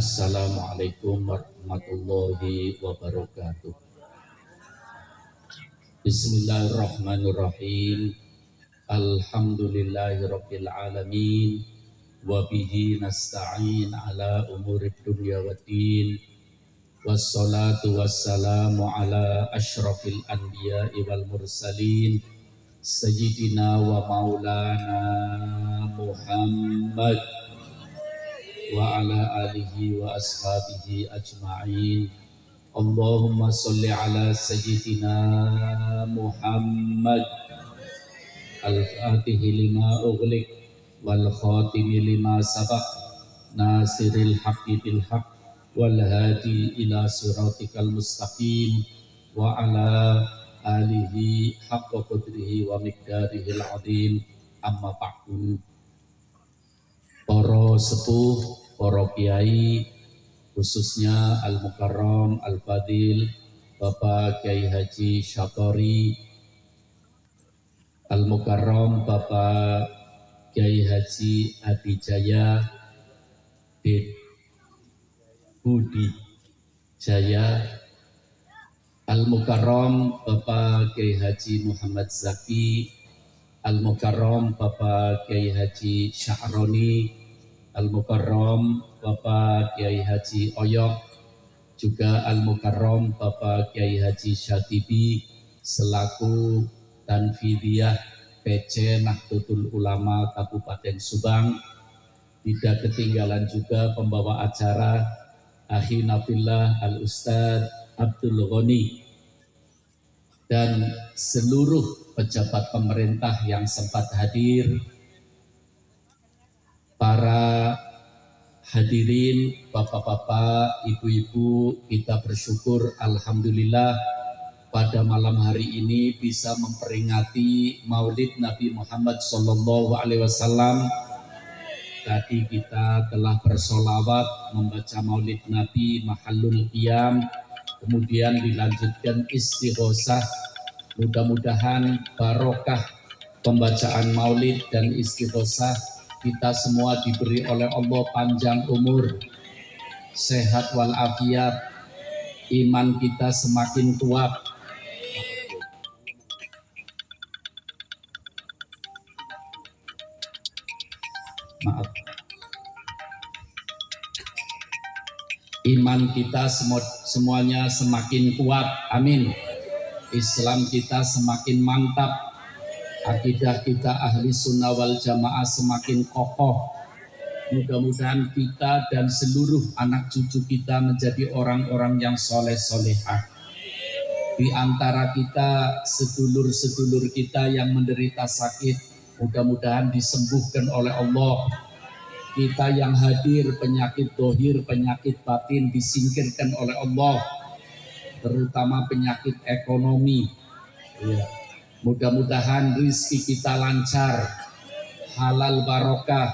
Assalamualaikum warahmatullahi wabarakatuh. Bismillahirrahmanirrahim. Alhamdulillahirabbil alamin. Wa bihi nasta'in ala umurid dunya waddin. Wassalatu wassalamu ala asyrafil anbiya'i wal mursalin. Sayyidina wa maulana Muhammad wa ala alihi wa ashabihi ajma'in. Allahumma salli ala sayyidina Muhammad al-fatihi lima ughliq wal khatimi lima sabaq nasiril haqqi bil haqq wal hadi ila siratikal mustaqim wa ala alihi haqqa qadrihi wa miqdarihil azim. Amma ba'du. Para sepuh, para kiai, khususnya Al-Mukarram Al-Fadil Bapak Kiai Haji Syatori, Al-Mukarram Bapak Kiai Haji Abijaya Budi Jaya, Al-Mukarram Bapak Kiai Haji Muhammad Zaki, Al-Mukarram Bapak Kiai Haji Sya'roni, Al-Mukarram Bapak Kiai Haji Oyok, juga Al-Mukarram Bapak Kiai Haji Syatibi selaku Tanfidiyah PC Nahdlatul Ulama Kabupaten Subang. Tidak ketinggalan juga pembawa acara Akhi Nafillah Al-Ustadz Abdul Ghani dan seluruh pejabat pemerintah yang sempat hadir. Para hadirin, bapak-bapak, ibu-ibu, kita bersyukur alhamdulillah pada malam hari ini bisa memperingati Maulid Nabi Muhammad SAW. Tadi kita telah bersolawat membaca Maulid Nabi Mahallul Qiyam, kemudian dilanjutkan istighosah. Mudah-mudahan barokah pembacaan Maulid dan istighosah kita semua diberi oleh Allah panjang umur, sehat walafiat, iman kita semakin kuat. Maaf. Iman kita semuanya semakin kuat. Amin. Islam kita semakin mantap. Akidah kita ahli sunnah wal jamaah semakin kokoh. Mudah-mudahan kita dan seluruh anak cucu kita menjadi orang-orang yang soleh-solehah. Di antara kita, sedulur-sedulur kita yang menderita sakit, mudah-mudahan disembuhkan oleh Allah. Kita yang hadir, penyakit dohir, penyakit batin disingkirkan oleh Allah, terutama penyakit ekonomi. Ya. Mudah-mudahan rizki kita lancar, halal barokah,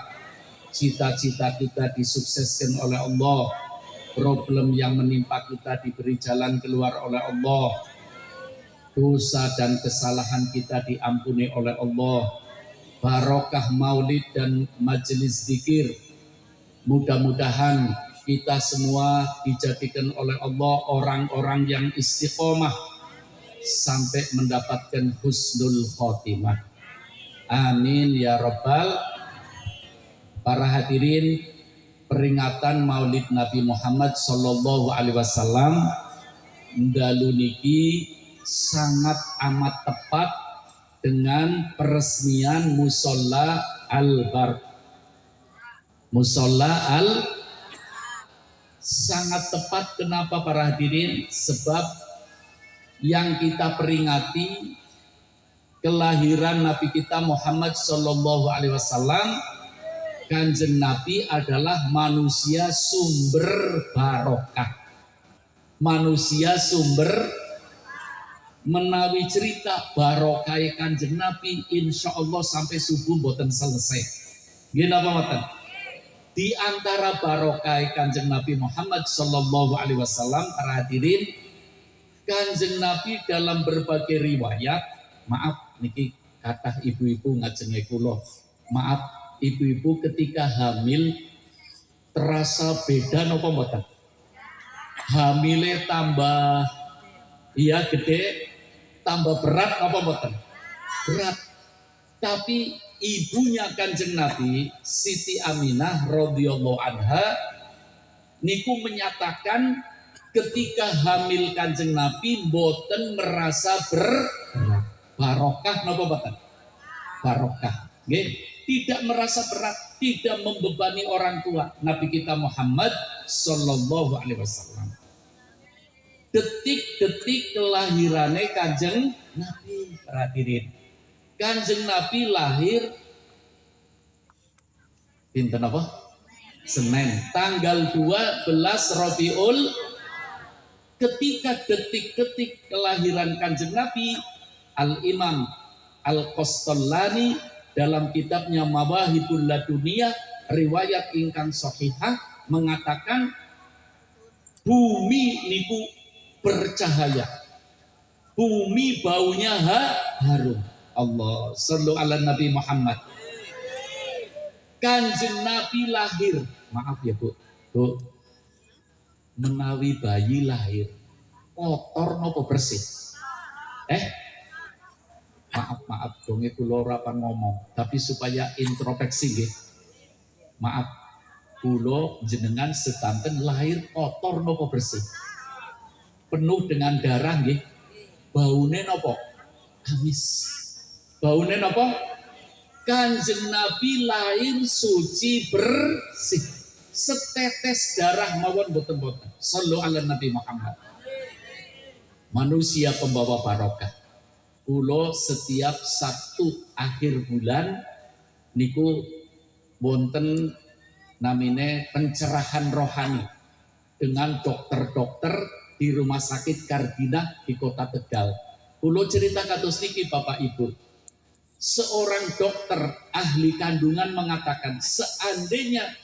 cita-cita kita disukseskan oleh Allah, problem yang menimpa kita diberi jalan keluar oleh Allah, dosa dan kesalahan kita diampuni oleh Allah, barokah maulid dan majelis zikir. Mudah-mudahan kita semua dijadikan oleh Allah orang-orang yang istiqomah sampai mendapatkan husnul khotimah. Amin ya rabbal. Para hadirin, peringatan Maulid Nabi Muhammad sallallahu alaihi wasallam dalu niki sangat amat tepat dengan peresmian Musolla Al-Bar. Musolla Al sangat tepat. Kenapa para hadirin? Sebab yang kita peringati kelahiran Nabi kita Muhammad Sallallahu Alaihi Wasallam. Kanjeng Nabi adalah manusia sumber barokah, manusia sumber. Menawi cerita barokah Kanjeng Nabi, insya Allah sampai subuh boten selesai. Gini apa matan? Di antara barokah Kanjeng Nabi Muhammad Sallallahu Alaihi Wasallam, para hadirin, Kanjeng Nabi dalam berbagai riwayat, maaf niki kata ibu-ibu ngajenge kula, maaf ibu-ibu ketika hamil terasa beda napa mboten? Hamile tambah iya gede, tambah berat napa mboten? Berat. Tapi ibunya Kanjeng Nabi Siti Aminah radhiyallahu anha niku menyatakan ketika hamil Kanjeng Nabi mboten merasa barokah napa mboten? Barokah. Nggih, tidak merasa berat, tidak membebani orang tua Nabi kita Muhammad sallallahu alaihi wasallam. Detik-detik kelahirannya Kanjeng Nabi, hadirin. Kanjeng Nabi lahir pinten apa? Senin, tanggal 12 Rabiul. Ketika detik-detik kelahiran Kanjeng Nabi, Al-Imam Al-Qastallani dalam kitabnya Mawahibul Laduniyah riwayat ingkang sahihah mengatakan bumi niku bercahaya, bumi baunya harum. Allah sallu ala Nabi Muhammad. Kanjeng Nabi lahir, maaf ya Bu, menawi bayi lahir kotor nopo bersih? Maaf donge kula ora ngomong, tapi supaya introspeksi nggih. Maaf, kula jenengan sedanten lahir kotor nopo bersih? Penuh dengan darah nggih. Baune nopo? Amis. Baune nopo? Kanjeng Nabi lahir suci bersih. Setetes darah mawon boten-boten. Sallu ala Nabi Muhammad. Manusia pembawa barokah. Kulo setiap Sabtu akhir bulan niku wonten namine pencerahan rohani dengan dokter-dokter di Rumah Sakit Kardinah di Kota Tegal. Kulo cerita kados niki Bapak Ibu. Seorang dokter ahli kandungan mengatakan seandainya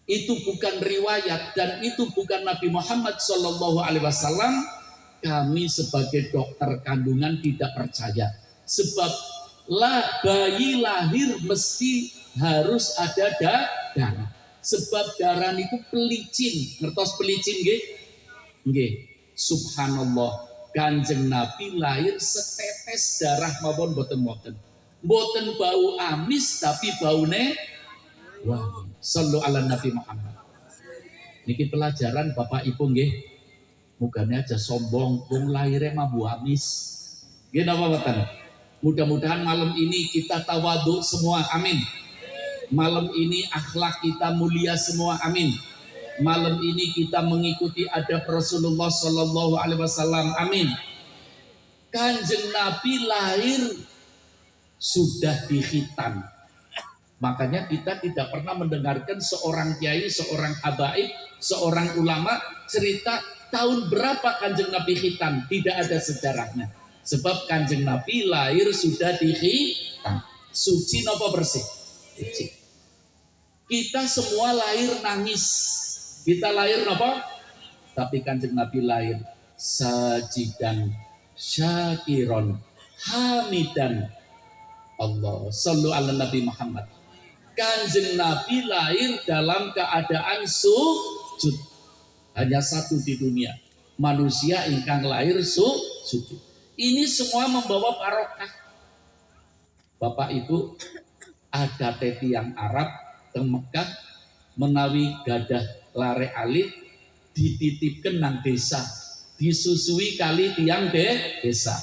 itu bukan riwayat dan itu bukan Nabi Muhammad Shallallahu Alaihi Wasallam, kami sebagai dokter kandungan tidak percaya. Sebab bayi lahir mesti harus ada darah. Sebab darah niku pelicin, ngertos pelicin nggih? Nggih. Subhanallah. Kanjeng Nabi lahir setetes darah mawon boten-boten. Boten bau amis tapi baune wangi. Sallu ala Nabi Muhammad. Niki pelajaran Bapak Ibu nggih. Mugane aja sombong wong lahirnya mabu amis. Nggih napa mboten? Mudah-mudahan malam ini kita tawadhu semua, amin. Malam ini akhlak kita mulia semua, amin. Malam ini kita mengikuti adab Rasulullah Sallallahu Alaihi Wasallam, amin. Kanjeng Nabi lahir sudah dikhitan. Makanya kita tidak pernah mendengarkan seorang kiai, seorang habaib, seorang ulama cerita tahun berapa Kanjeng Nabi khitan. Tidak ada sejarahnya. Sebab Kanjeng Nabi lahir sudah dikhitan. Suci nopo bersih? Suci. Kita semua lahir nangis. Kita lahir apa? Tapi Kanjeng Nabi lahir sajidan, syakiron, hamidan. Allah sallu ala Nabi Muhammad. Kanjeng Nabi lahir dalam keadaan sujud. Hanya satu di dunia, manusia ingkang lahir sujud. Ini semua membawa barokah. Bapak Ibu, ada tiang Arab ke Mekah menawi gadah lare alit dititipkan nang desa, disusui kali tiang desa.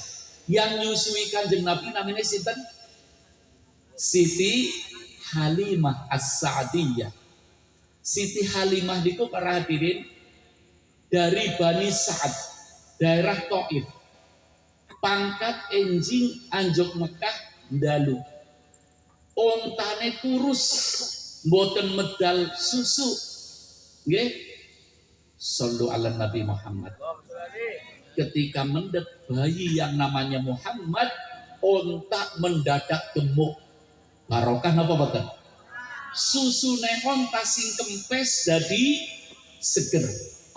Yang nyusui Kanjeng Nabi namanya sinten? Siti Halimah As-Sa'diyah. Siti Halimah niku para hadirin dari Bani Sa'ad, daerah Taif. Pangkat enjing anjuk Mekah ndalu. Ontane kurus, mboten medal susu. Nggih. Sallu ala Nabi Muhammad. Ketika mendet bayi yang namanya Muhammad, ontak mendadak gemuk. Barokah napa boten? Susune onta sing kempes dadi seger.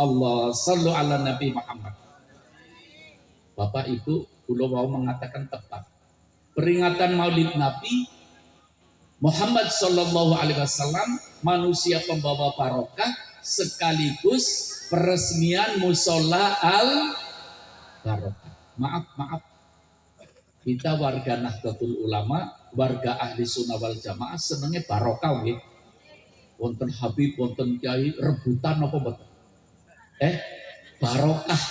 Allah sallu ala Nabi Muhammad. Bapak Ibu, kula mau mengatakan tepat. Peringatan Maulid Nabi Muhammad Shallallahu Alaihi Wasallam manusia pembawa barokah sekaligus peresmian musola al barokah. Maaf, kita warga Nahdlatul Ulama, warga ahli sunnah wal jamaah senengnya barokah, gitu. Wonten Habib, wonten Kiai rebutan apa betul? Barokah.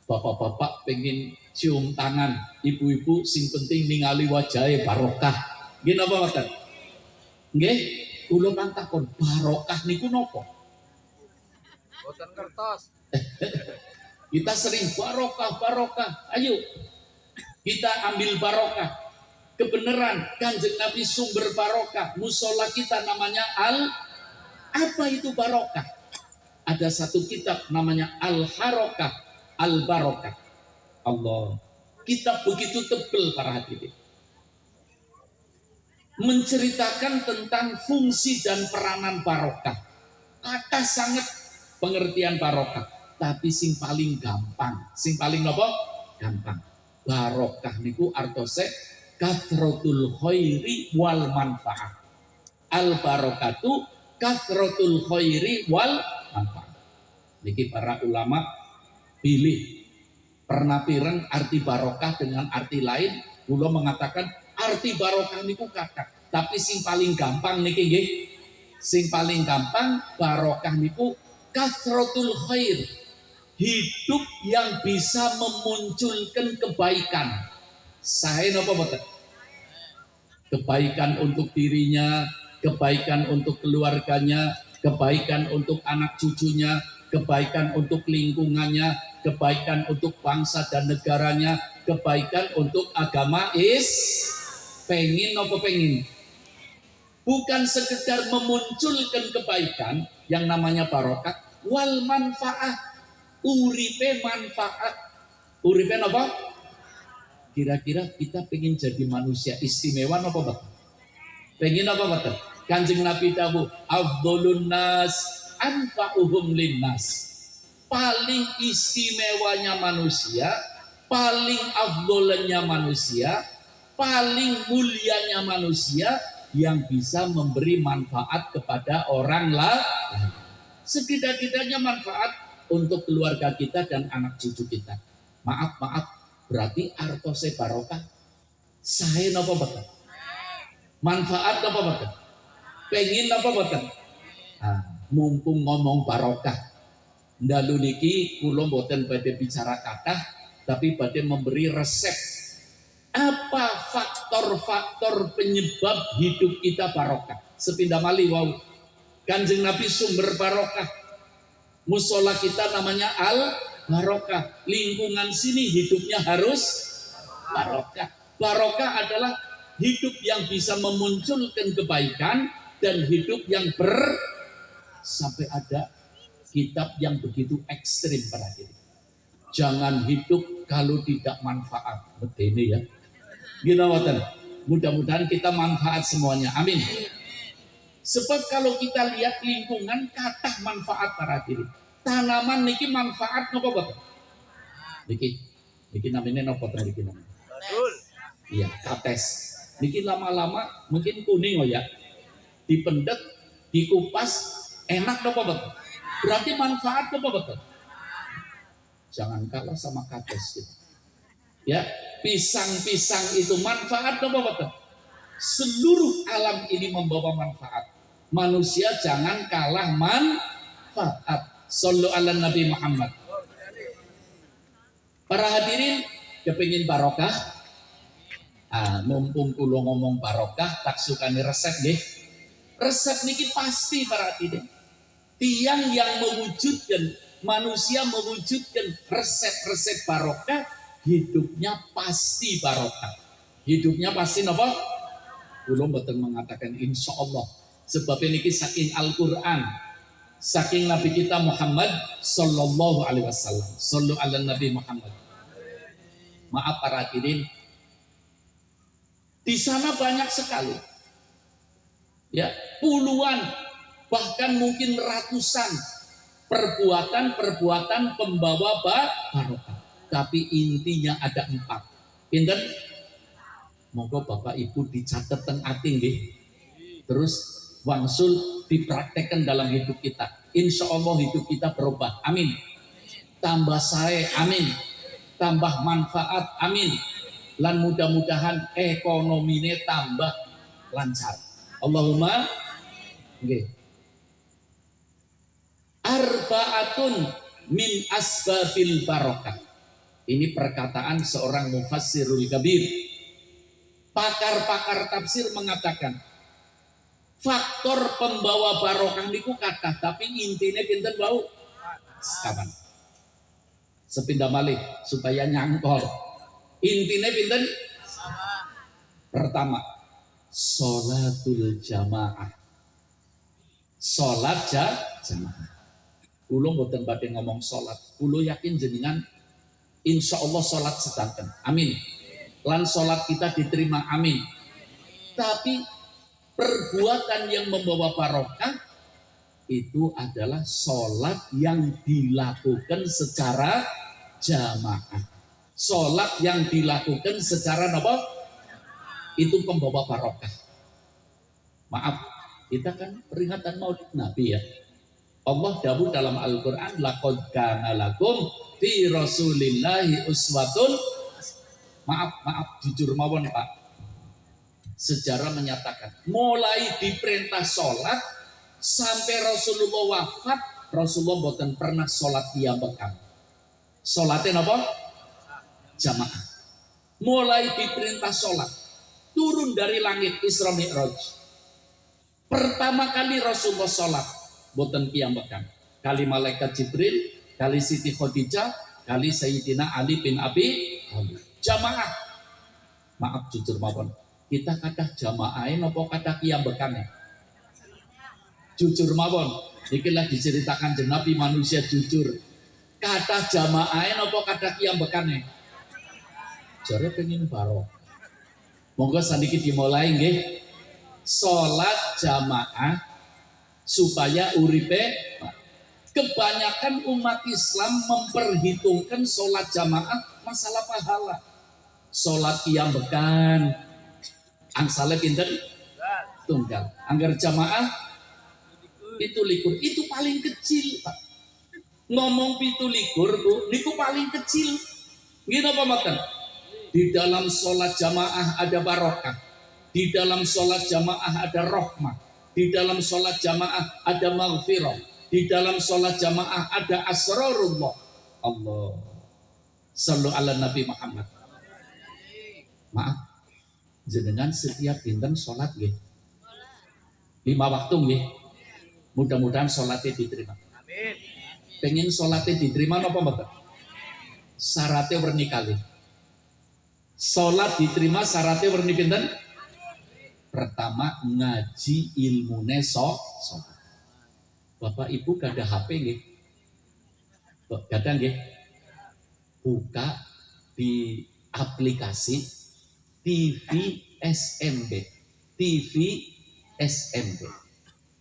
Bapak-bapak pengen cium tangan, ibu-ibu sing penting ningali wajahnya barokah. Gini apa makan? Nggih, kula takon barokah niku napa? Boten kertas. Kita sering barokah. Ayo kita ambil barokah. Kebenaran Kanjeng Nabi sumber barokah. Musola kita namanya apa itu barokah? Ada satu kitab namanya Al-Harokah, Al-Barokah. Allah. Kitab begitu tebal para hadirin. Menceritakan tentang fungsi dan peranan barokah. Kata sangat pengertian barokah, tapi sing paling gampang. Sing paling apa? Gampang. Barokah niku artose kathratul khairi wal manfaat. Al barokatu kathratul khairi wal manfaat. Niki para ulama pilih pernah pireng arti barokah dengan arti lain. Kula mengatakan arti barokah niku kakak, tapi sing paling gampang niki nggih. Sing paling gampang barokah niku kathratul khair. Hidup yang bisa memunculkan kebaikan. Saya napa boten? Kebaikan untuk dirinya, kebaikan untuk keluarganya, kebaikan untuk anak cucunya, kebaikan untuk lingkungannya, kebaikan untuk bangsa dan negaranya, kebaikan untuk agama pengen apa pengen? Bukan sekedar memunculkan kebaikan yang namanya barokah, wal manfaat, uripe manfaat. Uripe apa? Kira-kira kita pengen jadi manusia istimewa apa betul? Pengen apa betul? Kanjeng Nabi tahu, afdholun nas anfa'uhum linnas. Paling istimewanya manusia, paling afdolnya manusia, paling mulianya manusia yang bisa memberi manfaat kepada orang lain. Setidak-tidaknya manfaat untuk keluarga kita dan anak cucu kita. Maaf, berarti artose barokah. Saya napa betul? Manfaat napa betul? Pengen napa betul? Mumpung ngomong barokah, ndalu niki kula mboten badhe bicara kathah, tapi badhe memberi resep. Apa faktor-faktor penyebab hidup kita barokah? Sepindah malih wau. Kanjeng Nabi sumber barokah. Musola kita namanya al-barokah. Lingkungan sini hidupnya harus barokah. Barokah adalah hidup yang bisa memunculkan kebaikan dan hidup yang sampai ada kitab yang begitu ekstrim pada diri. Jangan hidup kalau tidak manfaat. Betul ini ya. Ginawaten. Mudah-mudahan kita manfaat semuanya. Amin. Sebab kalau kita lihat lingkungan kathah manfaat para diri. Tanaman niki manfaat napa boten? Niki namanya napa niki namanya? Betul. Iya, kates. Niki lama-lama mungkin kuning oh ya. Dipendet, dikupas, enak napa boten? Berarti manfaat napa boten? Jangan kalah sama kates gitu. Ya, pisang-pisang itu manfaat napa boten? Seluruh alam ini membawa manfaat. Manusia jangan kalah manfaat. Sallu ala Nabi Muhammad. Para hadirin kepingin barokah. Mumpung kula ngomong barokah, tak sukani resep nggih. Resep niki pasti para hadirin. Tiang yang mewujudkan, manusia mewujudkan resep-resep barokah, hidupnya pasti barokah. Hidupnya pasti napa? Kula mboten mengatakan insya Allah. Sebab ini saking Al-Quran, saking Nabi kita Muhammad Sallallahu Alaihi Wasallam. Sallu ala Nabi Muhammad. Maaf para hadirin, di sana banyak sekali, ya puluhan, bahkan mungkin ratusan perbuatan pembawa barokah. Tapi intinya ada 4. Pinten? Monggo Bapak Ibu dicatat teng ati nggih. Terus wangsul dipraktekkan dalam hidup kita. Insya Allah hidup kita berubah. Amin. Tambah sae, amin. Tambah manfaat, amin. Lan mudah-mudahan ekonomine tambah lancar. Allahumma nggih. Arba'atun min asbabil barokah. Ini perkataan seorang mufassirul kabir. Pakar-pakar tafsir mengatakan faktor pembawa barokah niku kathah, tapi intine pinten wau? Sekawan. Sepindah malih supaya nyangkol. Intine pinten? Pertama, sholatul jamaah. Sholat jamaah. Kulo mboten badhe ngomong sholat. Kulo yakin jenengan insya Allah sholat sedanten. Amin. Lan sholat kita diterima, amin. Tapi perbuatan yang membawa barokah itu adalah sholat yang dilakukan secara jamaah. Sholat yang dilakukan secara apa? Itu pembawa barokah. Maaf, kita kan peringatan Maulid Nabi ya. Allah dawuh dalam Al-Quran, laqad kana lakum fi rasulillahi uswatun. Maaf, jujur mawon Pak. Sejarah menyatakan, mulai diperintah sholat sampai Rasulullah wafat, Rasulullah bukan pernah sholat piyambakan. Sholatnya apa? Jamaah. Mulai diperintah sholat, turun dari langit Isra Mi'raj. Pertama kali Rasulullah sholat, bukan piyambakan. Kali malaikat Jibril, kali Siti Khadijah, kali Sayyidina Ali bin Abi Thalib. Jamaah. Maaf jujur mawon. Kita kata jamaahin apa kata piyambakane? Jujur mawon. Iki lagi diceritakan Nabi manusia jujur. Kata jamaahin apa kata piyambakane? Jare pengen barok. Monggo saniki dimulai nggih. Salat jamaah supaya uripe. Kebanyakan umat Islam memperhitungkan salat jamaah masalah pahala. Salat piyambekan angsale pinten? Tunggal. Anggar jamaah itu likur. Itu paling kecil, Pak. Ngomong pitu likur, Bu, niku paling kecil. Nggih napa mboten? Di dalam salat jamaah ada barokah. Di dalam salat jamaah ada rahmah. Di dalam salat jamaah ada maghfirah. Di dalam salat jamaah ada asrarullah. Allah. Sallu ala Nabi Muhammad. Maaf, jenengan setiap dinten sholat nggih. 5 waktu nggih. Mudah-mudahan sholatnya diterima. Amin. Pengen sholatnya diterima napa mboten? Syaratnya werni kali. Sholat diterima syaratnya werni pinten? Pertama ngaji ilmune sholat. Bapak Ibu gada HP nggih? Gada nggih? Buka di aplikasi TV SMB.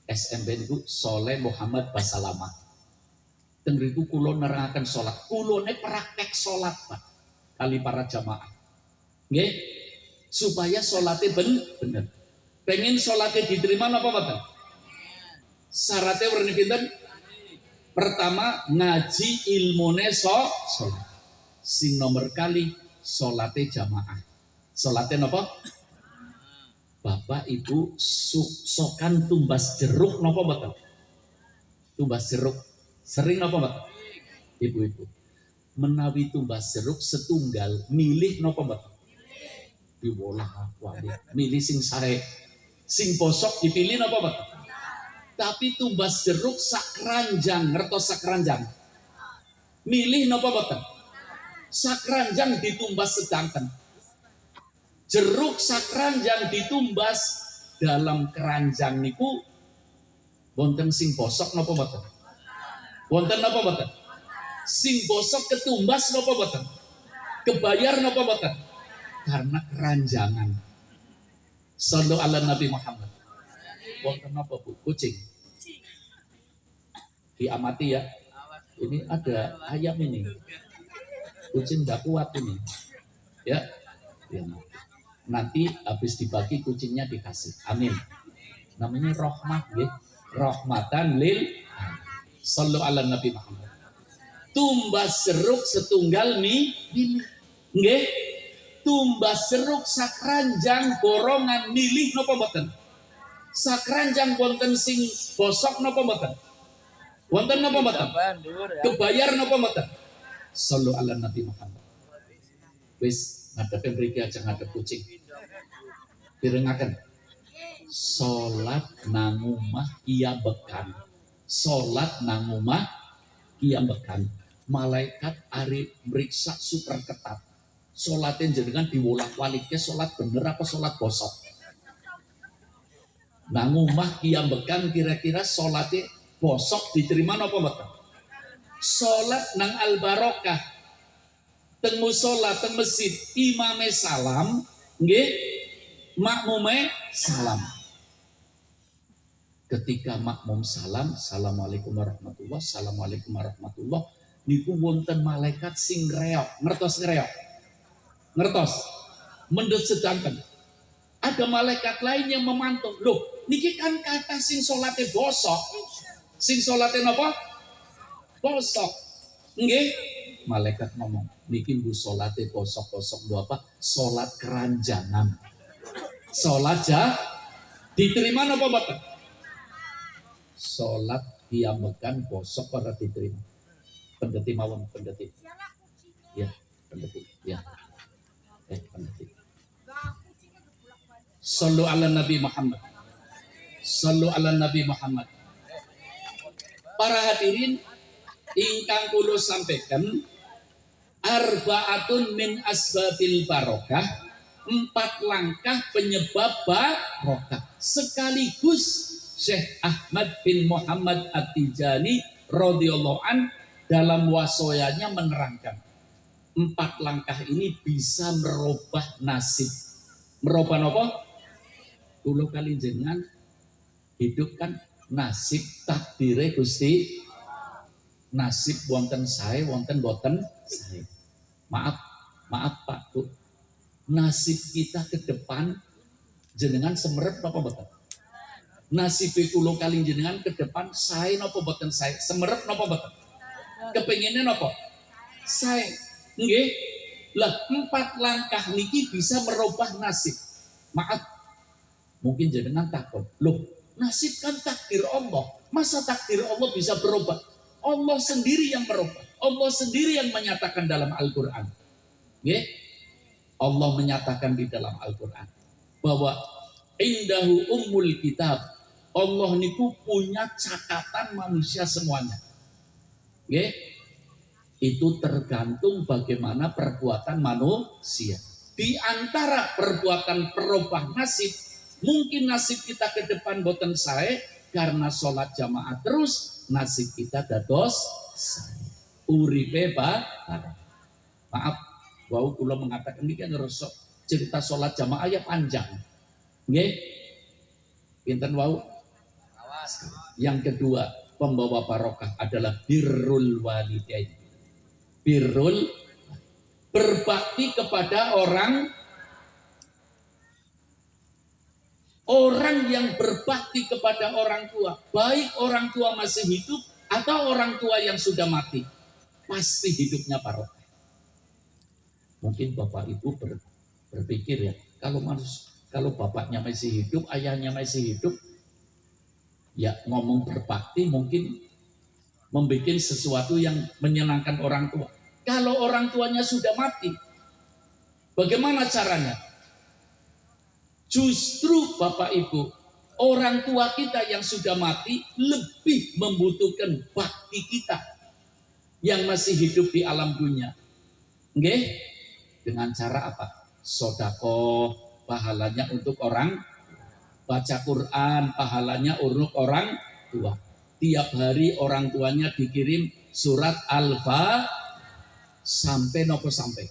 SMB itu Soleh Muhammad Basalamah. Tengriku kulo nerangaken sholat. Kulone praktek sholat Pak. Kali para jamaah. Nggih? Supaya sholatnya bener. Pengen sholatnya diterima napa mboten? Syaratnya werni pinten? Pertama ngaji ilmune sholat. Sing nomor kali sholatnya jamaah. Sholatnya apa? Bapak Ibu sokan tumbas jeruk napa mboten? Tumbas jeruk. Sering napa mboten? Ibu-ibu. Menawi tumbas jeruk setunggal milih napa mboten? Diwolah wali. Milih sing sae. Sing bosok dipilih napa mboten? Tapi tumbas jeruk sak keranjang, ngertos sak keranjang. Milih napa mboten? Sak keranjang ditumbas sedanten. Jeruk sakranjang ditumbas dalam keranjang niku wonten sing bosok napa mboten? Wonten napa mboten? Sing bosok ketumbas napa mboten? Kebayar napa mboten? Karena keranjangan. Sallu ala Nabi Muhammad. Wonten napa Bu? Kucing. Diamati ya. Ini ada ayam ini. Kucing enggak kuat ini. Ya. Diamati. Nanti habis dibagi kucingnya dikasih. Amin. Namanya rahmah, nggih. Rahmatan lil sallu ala Nabi Muhammad. Tumbas seruk setunggal milih. Nggih. Tumbas seruk sakranjang borongan milih napa mboten? Sakranjang wonten sing bosok napa mboten? Wonten napa mboten? Kebayar napa mboten? Sallu ala Nabi Muhammad. Wis ngadepe mriki aja ngadep kucing. Direngaken. Salat nang omah iya bekan. Salat nang omah iya bekan. Malaikat ari mriksa super ketat. Salatnya jenengan diwolak-walike salat bener apa salat bosok? Nang omah iya bekan kira-kira salatnya bosok diterima napa mboten? Salat nang al barokah teng musala teng masjid imame salam nggih makmume salam. Ketika makmum salam, assalamualaikum warahmatullah, assalamualaikum warahmatullah, niku wonten malaikat sing reok, ngertos reok, ngertos, mendhet sedanten. Ada malaikat lain yang memantau, loh, niki kan kata sing salate bosok, sing salate napa? Bosok, nggih. Malaikat ngomong, niki bu salate bosok-bosok bu apa? Salat keranjangan, salat diterima napa mboten? Salat diambekan bosok para diterima. Pendeti mawon, pendeti. Ya, pendeti. Ya. Pendeti. Sallu ala Nabi Muhammad. Sallu ala Nabi Muhammad. Para hadirin ingkang kula sampaikan arbaatun min asbabil barokah, 4 langkah penyebab barokah. Sekaligus Syekh Ahmad bin Muhammad At-Tijani radhiyallahu an dalam wasoyanya menerangkan 4 langkah ini bisa merubah nasib. Merubah apa? Kula kali jenengan hidup kan nasib takdire Gusti. Nasib wonten sae wonten boten sae. Maaf Pak Bu. Nasib kita ke depan jenengan semerep napa boten? Nasib kula kali jenengan ke depan sae napa boten sae? Semerep napa boten? Kepengine napa? Sae. Nggih. Lah 4 langkah niki bisa merubah nasib. Maaf. Mungkin jenengan takut. Loh, nasib kan takdir Allah. Masa takdir Allah bisa berubah? Allah sendiri yang merubah. Allah sendiri yang menyatakan dalam Al-Qur'an. Nggih. Allah menyatakan di dalam Al-Qur'an bahwa indahu ummul kitab. Allah niku punya catatan manusia semuanya. Nggih. Itu tergantung bagaimana perbuatan manusia. Di antara perbuatan perubah nasib, mungkin nasib kita ke depan boten sae karena sholat jamaah terus, nasib kita dados sae. Uripe maaf, wau kula mengatakan ini kan resok cerita sholat jamaah ya panjang. Nggih. Pinten wau? Yang kedua, pembawa barokah adalah birrul walidain. Birrul, berbakti kepada orang yang berbakti kepada orang tua, baik orang tua masih hidup atau orang tua yang sudah mati, pasti hidupnya barokah. Mungkin Bapak Ibu berpikir ya, kalau bapaknya masih hidup, ayahnya masih hidup, ya ngomong berbakti mungkin membuat sesuatu yang menyenangkan orang tua. Kalau orang tuanya sudah mati, bagaimana caranya? Justru Bapak Ibu, orang tua kita yang sudah mati lebih membutuhkan bakti kita yang masih hidup di alam dunia. Nggih? Dengan cara apa? Sedekah, pahalanya untuk orang, baca Quran, pahalanya untuk orang tua. Tiap hari orang tuanya dikirim surat Al-Fatihah sampai nopo sampai.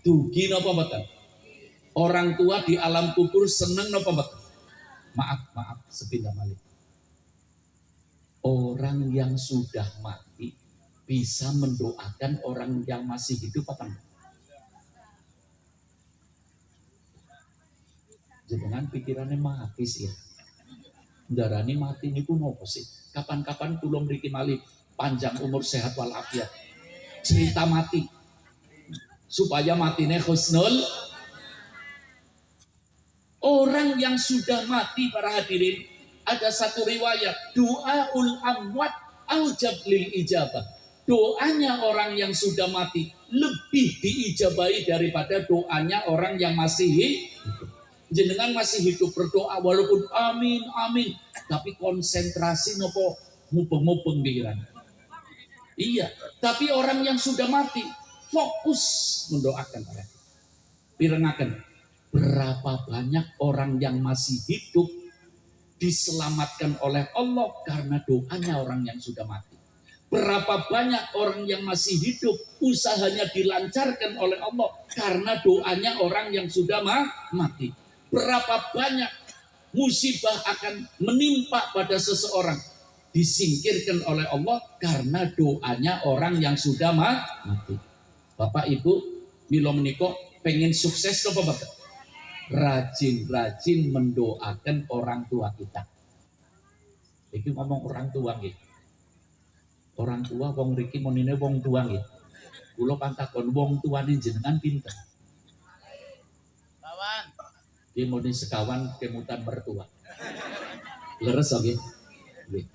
Dugi nopo mboten? Orang tua di alam kubur seneng nopo mboten? Maaf, sepindah malih. Orang yang sudah mati bisa mendoakan orang yang masih hidup apa enggak? Jenengan pikirannya mati sih ya. Darani mati niku nopo sih? Kapan-kapan kula mriki malih panjang umur sehat walafiat. Cerita mati. Supaya matine husnul. Orang yang sudah mati para hadirin, ada satu riwayat, doaul amwat aujab lil ijabah. Doanya orang yang sudah mati lebih diijabahi daripada doanya orang yang masih hidup. Jenengan masih hidup berdoa walaupun amin amin, tapi konsentrasi nopo mubeng-mubeng pikiran. Iya, tapi orang yang sudah mati fokus mendoakan. Pirengaken, berapa banyak orang yang masih hidup diselamatkan oleh Allah karena doanya orang yang sudah mati. Berapa banyak orang yang masih hidup usahanya dilancarkan oleh Allah karena doanya orang yang sudah mati. Berapa banyak musibah akan menimpa pada seseorang disingkirkan oleh Allah karena doanya orang yang sudah mati. Bapak Ibu, mila menika pengen sukses napa Bapak? Rajin-rajin mendoakan orang tua kita. Iki ngomong orang tua nggih. Orang tua wong mriki monine wong tua nggih. Kula pantakon wong tuane jenengan pinten? Kawan. Ki muni sekawan kemutan mertua. Leres nggih. Nggih.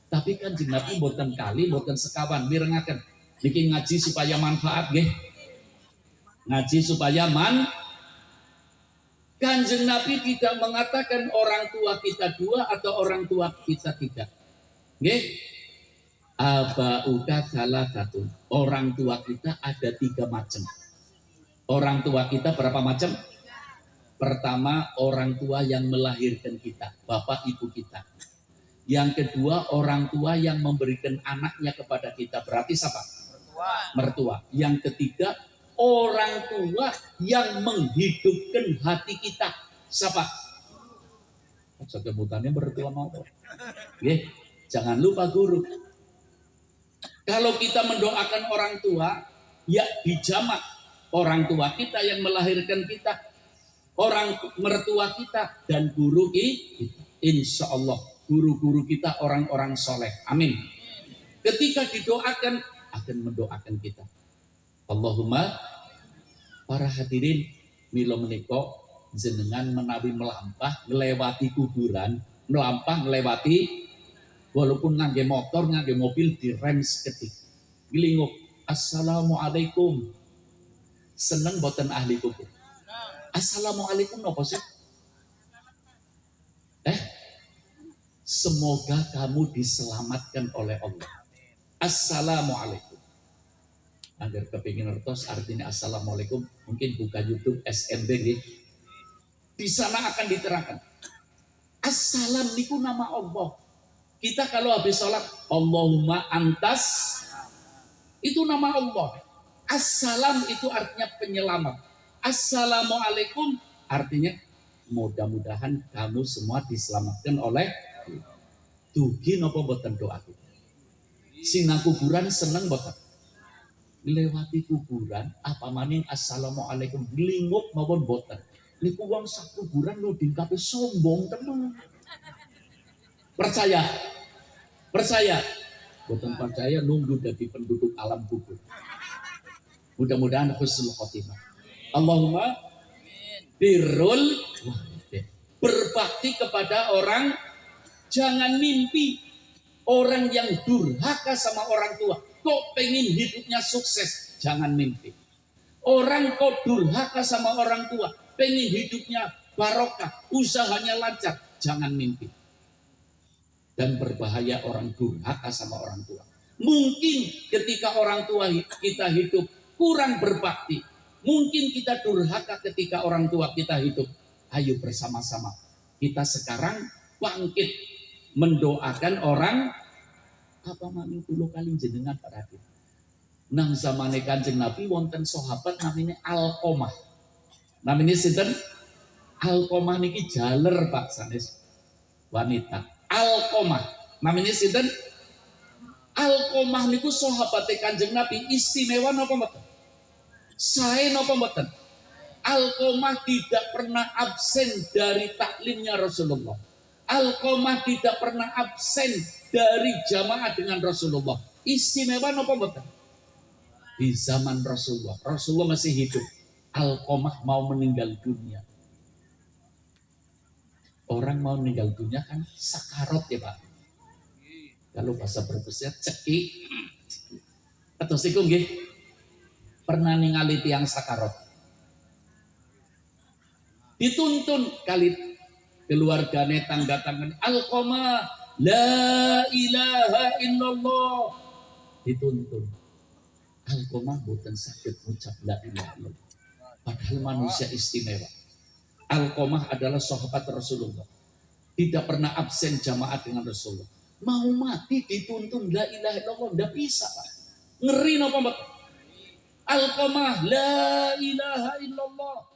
Tapi kan Nabi mboten kali mboten sekawan mirengaken. Niki ngaji supaya manfaat nggih. Ngaji supaya Kanjeng Nabi tidak mengatakan orang tua kita dua atau orang tua kita tiga. Nggih. Abauka salasatun. Orang tua kita ada 3 macam. Orang tua kita berapa macam? Pertama, orang tua yang melahirkan kita, bapak ibu kita. Yang kedua, orang tua yang memberikan anaknya kepada kita, berarti siapa? Mertua. Yang ketiga, orang tua yang menghidupkan hati kita, siapa? Sebutannya mertua mau. Jangan lupa guru. Kalau kita mendoakan orang tua, ya dijamak orang tua kita yang melahirkan kita, orang mertua kita, dan guru kita. Insya Allah guru-guru kita orang-orang soleh. Amin. Ketika didoakan, akan mendoakan kita. Allahumma, para hadirin, mila menika jenengan menawi melampah ngelewati kuburan, melampah ngelewati walaupun ngangge motor, ngangge mobil direm seketik. Ngelinguk, assalamualaikum. Seneng boten ahli kubur. Assalamualaikum apa sih? Semoga kamu diselamatkan oleh Allah. Assalamualaikum. Agar kepingin ngertos artinya assalamualaikum, mungkin buka YouTube SMB gitu. Di sana akan diterangkan. Assalam niku nama Allah. Kita kalau habis sholat, Allahumma antas, itu nama Allah. Assalam itu artinya penyelamat. Assalamualaikum artinya mudah-mudahan kamu semua diselamatkan oleh dugi napa boten doa. Sina kuburan seneng boten. Lewati kuburan apa maning assalamualaikum linguk maupun boten. Niku wong sak kuburan lo dingkape sombong tenan. Percaya. Boten percaya nunggu dari penduduk alam kubur. Mudah-mudahan husnul khotimah. Allahumma birrul, berbakti kepada orang, jangan mimpi orang yang durhaka sama orang tua. Kok pengen hidupnya sukses, jangan mimpi. Orang kok durhaka sama orang tua, pengen hidupnya barokah, usahanya lancar, jangan mimpi. Dan berbahaya orang durhaka sama orang tua. Mungkin ketika orang tua kita hidup kurang berbakti, mungkin kita durhaka ketika orang tua kita hidup. Ayo bersama-sama kita sekarang bangkit mendoakan orang. Apa maning kulo kali jenengan para hadirin. Nang zamane Kanjeng Nabi wonten sahabat namanya Alqamah. Namanya sinten? Alqamah niki jaler Pak sanes wanita. Alqamah. Namanya sinten? Alqamah niku sahabate Kanjeng Nabi, istimewa napa mboten? Sae napa mboten? Alqamah tidak pernah absen dari taklimnya Rasulullah. Alqamah tidak pernah absen dari jamaah dengan Rasulullah. Istimewa apa betul? Di zaman Rasulullah, Rasulullah masih hidup. Alqamah mau meninggal dunia. Orang mau meninggal dunia kan sakarot ya Pak. Kalau bahasa berbesar cekik atau sikung nggih. Pernah ningali tiang sakarot. Dituntun kali keluargane tangga-tanggane Alqamah la ilaha illallah. Dituntun. Alqamah boten saged ngucap la ilaha illallah. Padahal manusia istimewa. Alqamah adalah sahabat Rasulullah. Tidak pernah absen jamaah dengan Rasulullah. Mau mati dituntun la ilaha illallah, enggak bisa Pak. Ngeri napa Pak? Alqamah la ilaha illallah.